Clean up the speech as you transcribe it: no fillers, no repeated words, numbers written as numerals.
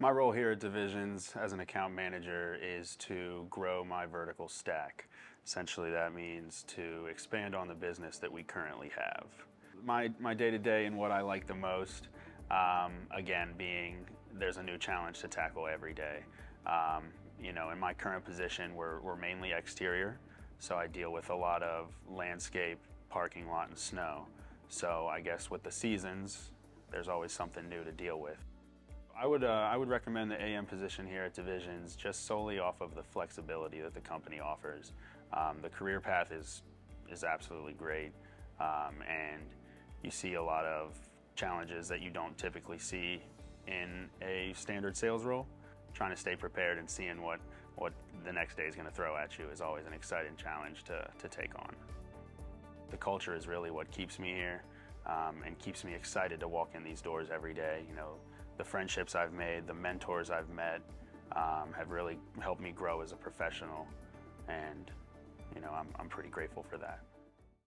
My role here at Divisions as an account manager is to grow my vertical stack. Essentially, that means to expand on the business that we currently have. My day-to-day and what I like the most, again, being there's a new challenge to tackle every day. In my current position, we're mainly exterior, so I deal with a lot of landscape, parking lot, and snow. So I guess with the seasons, there's always something new to deal with. I would recommend the AM position here at Divisions just solely off of the flexibility that the company offers. The career path is absolutely great, and you see a lot of challenges that you don't typically see in a standard sales role. Trying to stay prepared and seeing what the next day is going to throw at you is always an exciting challenge to take on. The culture is really what keeps me here and keeps me excited to walk in these doors every day. The friendships I've made, the mentors I've met have really helped me grow as a professional, and I'm pretty grateful for that.